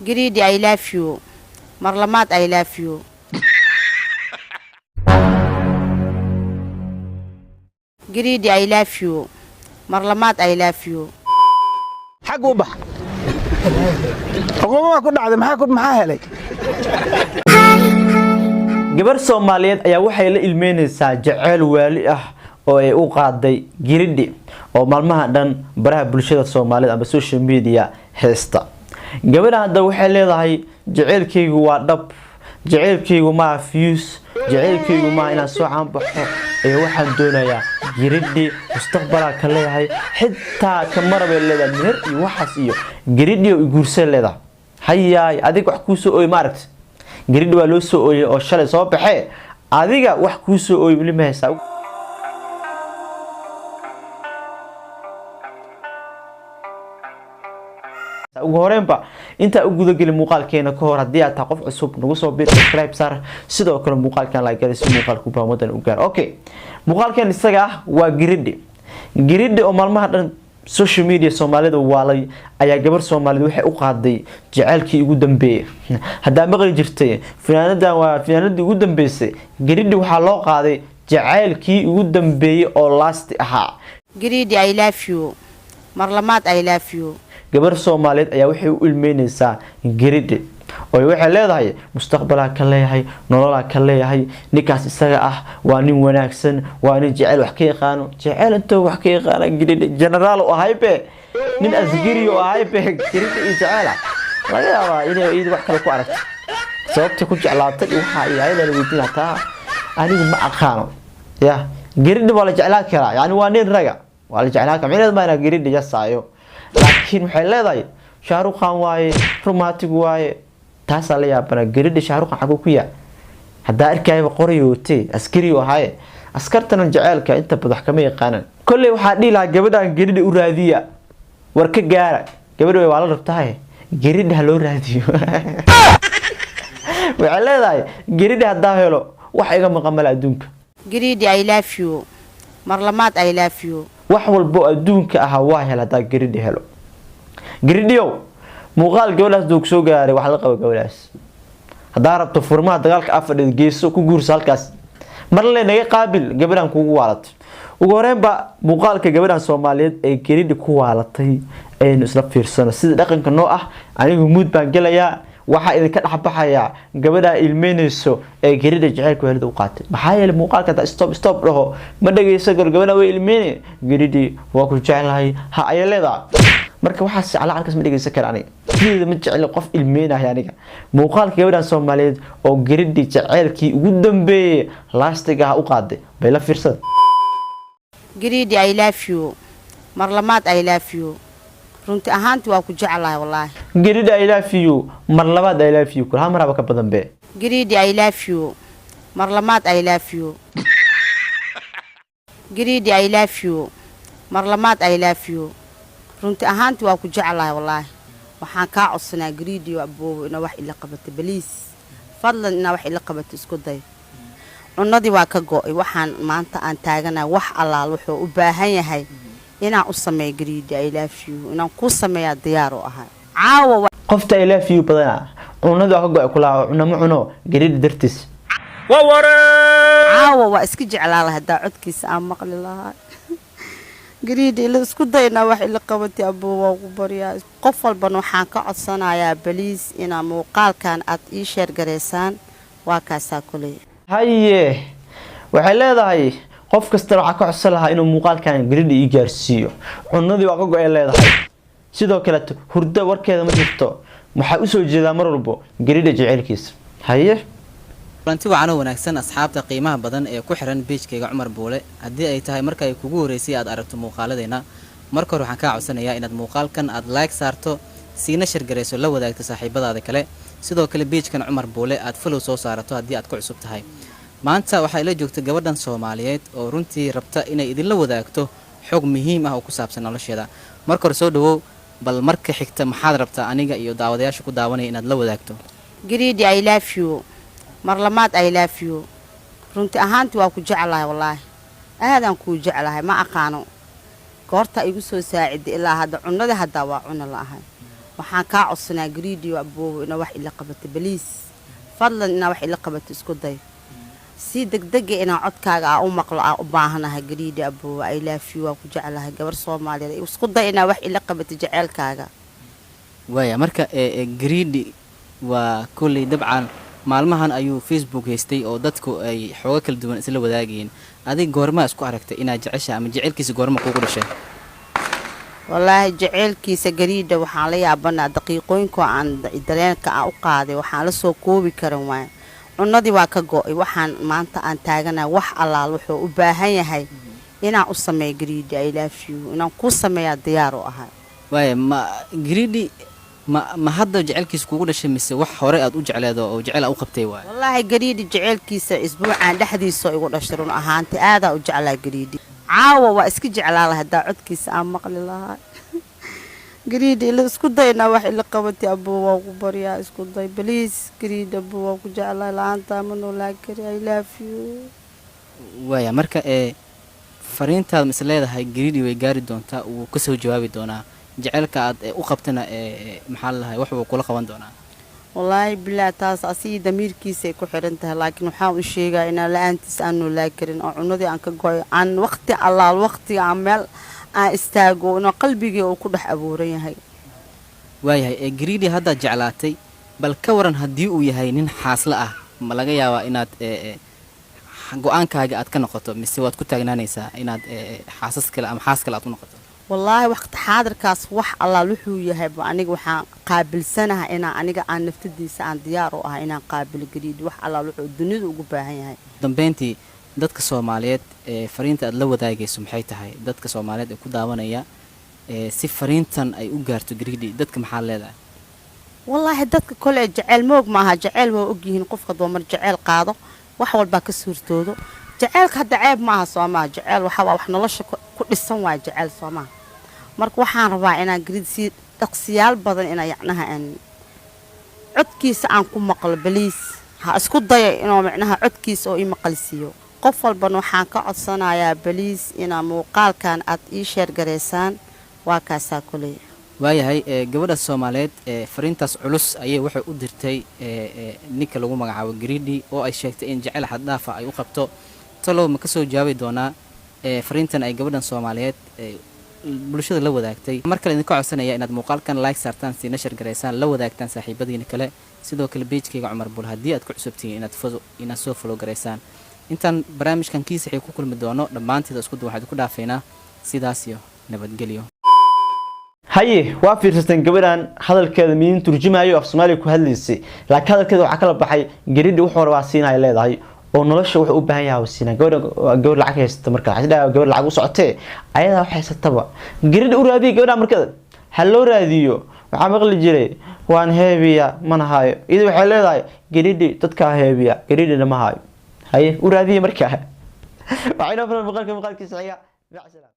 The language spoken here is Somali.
Greedy, I love you. Marlamaad, I love you. Greedy, I love you. Marlamaad, I love you. حق وبح حقوق ما كنا عاد ما كنت معاه لي gabar Soomaaliyeed ayaa waxay la ilmeynaysaa jacayl waali ah oo ay u qaaday Greedy oo maalmaha dhan baraha bulshada Soomaaliyeed ama social media heesta gabadha hadda waxay leedahay jacaylkaygu waa dhab jacaylkaygu ma fuse jacaylkaygu ma inaan soo caan baxo ee waxaan doonayaa Greedy mustaqbalka ka leeyahay xitaa kamaraba leedahay meher iyo waxaas iyo Greedy oo guursan leedahay hayaay adig wax ku soo ooy maaragtay Greedy waa loo soo ooyay oo shalay soo baxay adiga wax ku soo ooy wali ma haysaa ugu horeenba inta ugu gudagali muuqaalkeena ka hor hadii aad tahay qof cusub nagu soo biir subscribe sar sidoo kale muuqaalkan like garis muuqaalku baamudan u gaar okay muuqaalkan isaga ah waa Greedy oo maalmaha dhan social media Soomaalida waalay ayaa gabar Soomaaliyeed waxay u qaaday jacaylkii ugu dambeeyay hadaa maqli jirtay finaanadan waa finaanadii ugu dambeysay Greedy waxa loo qaaday jacaylkii ugu dambeeyay oo last ahaa Greedy, I love you. Marlamaad, I love you. gabar Soomaaliyeed ayaa waxay u ilmeynaysaa Greedy oo waxay leedahay mustaqbalka ka leeyahay nololka ka leeyahay ninkaas isaga ah waa nin wanaagsan waa nin jacayl wax ka yaqaan jacayl inta wax ka yaqaan Greedy general oo haybe nin asgari oo haybe Greedy iyo jacayl laga yaabaa inay wax kale ku aragto sababta ku jeclaatay waxa ay ayada weydiinata anigu ma aqaano ya Greedy wala jeclaa kara yani waa nin raga wala jeclaa ka micnaheedu ma Greedy jasaayo laakiin waxay leedahay Shahrukh Khan waaye romantic waaye taas la yaabana Greedy Shahrukh Khan xagu ku yaa hadaa arkayba qoriyoote askari oo haye askartan jacaylka inta badan kama yaqaanan kulli waxa dhilaa gabadhan Greedy u raadiya war ka gaara gabadhu waa la rabtahay Greedy ha loo raadiyo waxay leedahay Greedy hadaa helo wax iga maqamal adduunka Greedy, I love you. Marlamaad, I love you. wax walbo adduunka ah waa helada Greedy helo Greedy muuqaal gabadhaas doog soo gaaray wax la qabo gabadhaas hadaa rabto furmaha dagaalka afadhid geeso ku guursa halkaas mar le naga qaabil gabadhan kugu waalatay ugu horeenba muuqaalka gabadhan Soomaaliyeed ee Greedy ku waalatay aynu isla fiirsano sida dhaqanka noo ah anigu mood baan galayaa waxa idin ka dhaxbaxaya gabadha ilmeynayso ee Greedy jacaylku helid u qaatay maxaa yeelay muuqaalka stop dhaho ma dhageyso gabadha way ilmeynay Greedy waa ku jecelahay ha ay leedahay marka waxa si ala halkaas ma dhageysan karaan aniga ma jecel qof ilmeenahay aniga muuqaalka gabadhan Soomaaliyeed oo Greedy jacaylkii ugu dambeeyay laastiga u qaaday bay la fiirsad Greedy, I love you. Marlamaad, I love you. runti ahaanti waa ku jecelahay wallahi Greedy, I love you. Marlamaad, I love you. Kula maraba ka badan be Greedy, I love you. Marlamaad, I love you. Greedy, I love you. Marlamaad, I love you. runti ahaanti waa ku jecelahay wallahi waxaan ka codsanaa Greedy aboobo ina wax ila qabato baliis fadlan ina wax ila qabato isku day cunadii waa ka go'ay waxaan maanta aan taagana wax allaal wuxuu u baahan yahay inaan u sameeyo Greedy, I love you inaan ku sameeyo diyaar u ahay caawa qofta I love you badana cunada ka go'ay kula cuna ma cuno Greedy dartis caawa waa iska jeclaa lahaa hadaa codkiisa aan maqli lahaa Greedy la isku dayna wax ila qabatay aboobo ugu bariyaa qof walba waxaan ka codsanayaa baliis ina muuqaalkan aad ii share gareysaan waa kaasa kulay haye waxay leedahay qof kasta waxa ka codsan lahaa inuu muuqaalkan Greedy ii gaarsiiyo cunadii waa ka go'ay leedahay sidoo kale hurda warkeeda ma jirto waxa u soo jeedaa mar walba Greedy jacaylkiisa haye runtii waxaan wanaagsan asxaabta qiimaha badan ee ku xiran page-kayga Cumar Buule hadii ay tahay marka ay kugu horeysay aad aragto muuqaaladeena marka hore waxaan ka codsanayaa inaad muuqaalkan aad like saarto siina share gareyso la wadaagto saaxiibadaada kale sidoo kale page-kan Cumar Buule aad follow soo saarato hadii aad ku cusub tahay maanta waxa ay la joogtay gabadhan Soomaaliyeed oo runtii rabta inay idin la wadaagto xog muhiim ah oo ku saabsan nolosheeda marka hore soo dhawow bal marka xigta maxaad rabtaa aniga iyo daawadayaasha ku daawanaya inaad la wadaagto Greedy, I love you. Marlamaad, I love you. runti ahaanti waa ku jecelahay wallahi aadan ku jecelahay ma aqaano goorta igu soo saaciday ilaa hadda cunada hadda waa cuna laahay waxaan kaa codsanaa gariidiyo aboobo inaa wax ila qabato baliis fadlan inaa wax ila qabato isku day si degdega inaa codkaaga aa u maqlo aa u baahanahay gariidi aboobo I love you waa ku jeclahay gabar Soomaaliyeed isku day inaa wax ila qabato jaceelkaaga waaya marka gariidi waa kulli dabcan maalmahan ayuu Facebook haystay oo dadku ay xooga kala duwan isla wadaagayeen adiga goorma isku aragtay inaad jecesha ama jecelkiisa goorma kuugu dhashay والله جعلكيسا قريدة وحان ليا بنا دقيقوينكو عن درينكا أو قادي وحان لسو كوبي كروان ونادي واكا قوي وحان مانتا أن تاغنا وح الله لوحو وباهايا هاي إنا أصمي قريدة I love you إنا قصمي الديارو أهاي واي ما قريدي ما هذا جعلكيس كوغو دشي ميسي wax hore aad u jecleedo oo jecel u qabtay waay wallahi gariidi jecelkiisa isbuucan dhaxdiisa igu dhashirun ahaanti aad u jeclaa gariidi caawa waa iska jeclaa lahaa daa codkiisa aan maqli lahaa gariidi ila isku dayna wax ila qabatay abuu waa ku bariyaa isku day please gariidi abuu waa ku jeclaa laanta ma noolaa kari I love you waaya marka fariintaad mis leedahay gariidi way gaari doontaa uu ka soo jawaabi doonaa jecelka aad u qabtana maxaa lahayd wax uu kula qaban doonaa wallahi bilaa taas asii damiirkiisa ay ku xiran tahay laakiin waxaan u sheegaa in la aantis aan noolaa karin oo cunadii aan ka gooy aan waqti allaal waqti aan meel aan istaago inuu qalbigii uu ku dhex abuuran yahay waayahay gariidi hadda jeclaatay bal ka waran haddii uu yahay nin xaasla ah ma laga yaabaa inaad go'aankaaga aad ka noqoto mise waad ku taagnaanaysaa inaad xaasas kale ama xaas kale aad u noqoto والله وقت حاضر كاس وح الله لحو يهب أنا وح قابل سنة أنا نفتدي سان دياره أنا قابل جديد وح الله لحو الدنيا وجبها هاي dambeyntii dadka Soomaaliyeed fariinta aad la wadaagayso maxay tahay dadka Soomaaliyeed ee ku daawanaya si fariintan ay u gaarto gariidi dadka maxaa leedahay والله dadka kale jacayl moog maaha jacayl waa ogyihiin qofka doomar jacayl qaado wax walba ka suurtoodo jacaylka hadda ceeb maaha Soomaa jacayl waxa wax nolosha ku dhisan waa jacayl Soomaa marka waxaan rabaa inaan gariid si dhaqsiyaal badan inaan yacnaha aan codkiisa aan ku maqlo baliis ha isku dayo inuu macnaha codkiisa oo i maqalsiyo qof walba waxaan ka codsanayaa baliis ina muuqaalkan aad ii sheer gareysaan waa kaasa kulay waayahay gabadha Soomaaliyeed fariintaas culus ayay waxay u dirtay ninka lagu magacaabo gariidi oo ay sheegtay in jacayl xad dhaaf ay u qabto talow ma ka soo jawaabi doonaa fariintan ay gabadhan Soomaaliyeed bulshada la wadaagtay marka idin ka codsanaya inaad muuqaalkan like saartaan si nashar gareysaan la wadaagtaan saaxiibadiina kale sidoo kale page-kayga Cumar Buul hadii aad ku cusubtiin inaad soo follow gareysaan intaan barnaamijkan kiisa ay ku kulmi doono dhamaanteed isku waxaad ku dhaafeynaa sidaas iyo nabadgelyo haye waa fiirsateen gabadhan hadalkeeda miin turjumayo af Soomaali ku hadlaysay laakiin hadalkeeda waxa kala baxay gariidi wuxuu rabaa siinay leedahay oo nolosha wuxuu u baahan yahay wasiina gabadh lacag haysta marka xidhaa gabadh lacag u socotay ayada wax haysataba gariidi u raadiyo gabadha markada hal loo raadiyo waxa maqli jiray waan heebiya mana hayo idii waxay leedahay gariidi dadka heebiya gariidi ma hayo haye u raadiyo marka waxayna fara maqalkiisa xiga